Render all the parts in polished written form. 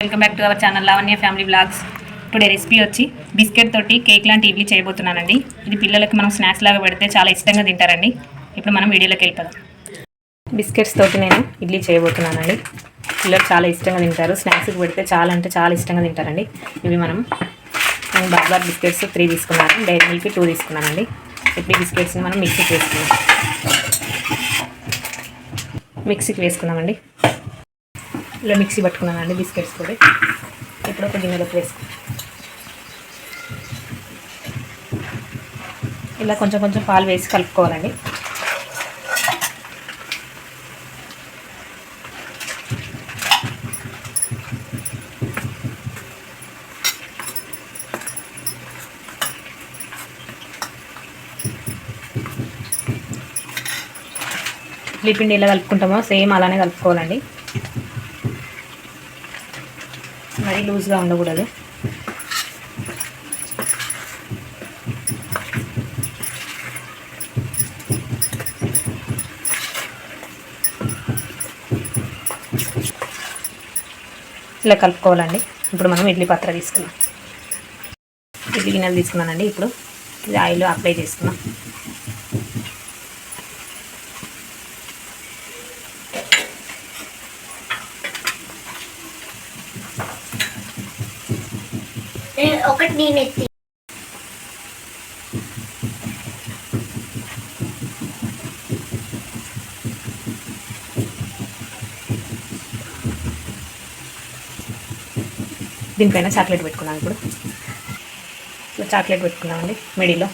Welcome back to our channel Lavanya family blogs. Today recipe వచ్చి biscuit తోటి cake లాంటి ఇడ్లీ చేయబోతున్నానండి. ఇది పిల్లలకి మనం స్నాక్స్ లాగా పెడితే చాలా ఇష్టంగా తింటారండి. ఇప్పుడు మనం వీడియోలోకి వెళ్ళిపోదాం. బిస్కెట్స్ తోటి నేను ఇడ్లీ చేయబోతున్నానండి. పిల్లలు చాలా ఇష్టంగా తింటారు. స్నాక్స్కి పెడితే చాలా అంటే చాలా ఇష్టంగా తింటారండి. ఇవి నేను బార్బర్ బిస్కెట్స్ 3 తీసుకున్నాను, డైరీ మిల్క్ 2 తీసుకున్నానండి. ఇప్పుడు బిస్కెట్స్ని మనం మిక్సీకి వేసుకుందామండి. ఇలా మిక్సీ పట్టుకున్నానండి బిస్కెట్స్ కూడా. ఇప్పుడు ఒక గిన్నెలోకి వేసుకున్నాం. ఇలా కొంచెం కొంచెం పాలు వేసి కలుపుకోవాలండి. ఇడ్లీ పిండి ఎలా కలుపుకుంటామో సేమ్ అలానే కలుపుకోవాలండి. మరీ లూజ్గా ఉండకూడదు. ఇలా కలుపుకోవాలండి. ఇప్పుడు మనం ఇడ్లీ పాత్ర తీసుకున్నాం, ఇడ్లీ గిన్నెలు తీసుకున్నానండి. ఇప్పుడు ఇది ఆయిల్ అప్లై చేసుకున్నాం. ఒకటి నేను ఎత్తి దీనిపైన చాక్లెట్ పెట్టుకున్నాను. ఇప్పుడు చాక్లెట్ పెట్టుకున్నామండి మిడిల్లో.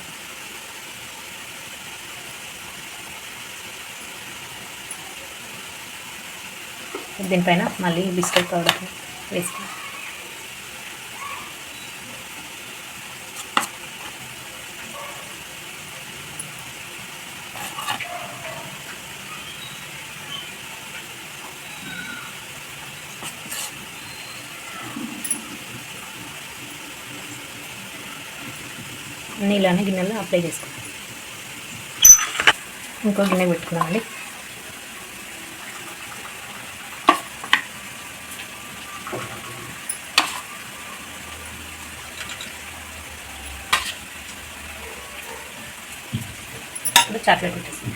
దీనిపైన మళ్ళీ బిస్కెట్ పౌడర్ వేసుకున్నాం. అన్నీ ఇలానే గిన్నెలో అప్లై చేసుకున్నాం. ఇంకో గిన్నె పెట్టుకున్నామండి. ఇప్పుడు చాక్లెట్ పెట్టేస్తాం.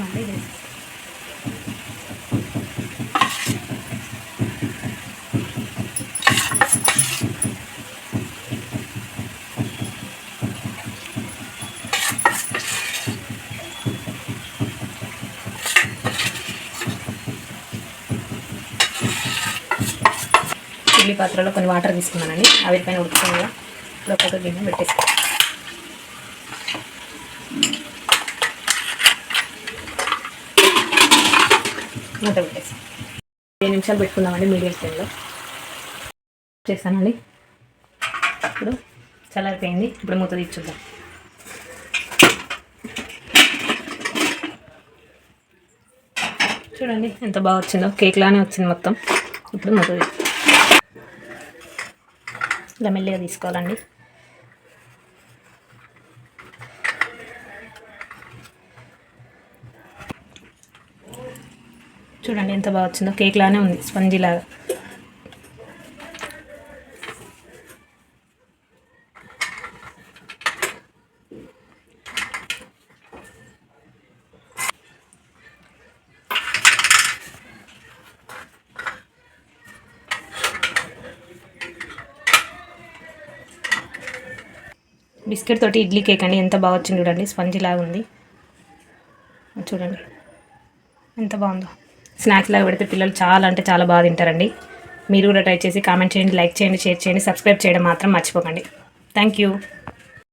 మళ్ళీ ఇడ్లీ పాత్రలో కొన్ని వాటర్ తీసుకున్నానండి. అవి పైన ఉడుకుతుంది కదా, ఇప్పుడు ఒక్కొక్క గిన్నె పెట్టేస్తాను. మూత పెట్టేసి 5 నిమిషాలు పెట్టుకుందామండి మీడియం ఫ్లేమ్లో. చేస్తానండి. ఇప్పుడు చల్లారిపోయింది. ఇప్పుడు మూత తీర్చుద్దాం. చూడండి ఎంత బాగా వచ్చిందో, కేక్ లానే వచ్చింది మొత్తం. ఇప్పుడు మూత ఇలా మెల్లిగా తీసుకోవాలండి. చూడండి ఎంత బాగా వచ్చిందో, కేక్ లానే ఉంది, స్పంజీ లాగా. బిస్కెట్ తోటి ఇడ్లీ కేక్ అండి, ఎంత బాగా వచ్చింది చూడండి, స్పంజీ లాగా ఉంది. చూడండి ఎంత బాగుందో. స్నాక్స్ లాగా పెడితే పిల్లలు చాలా అంటే చాలా బాగా తింటారండి. మీరు కూడా ట్రై చేసి కామెంట్ చేయండి, లైక్ చేయండి, షేర్ చేయండి, సబ్స్క్రైబ్ చేయడం మాత్రం మర్చిపోకండి. Thank you.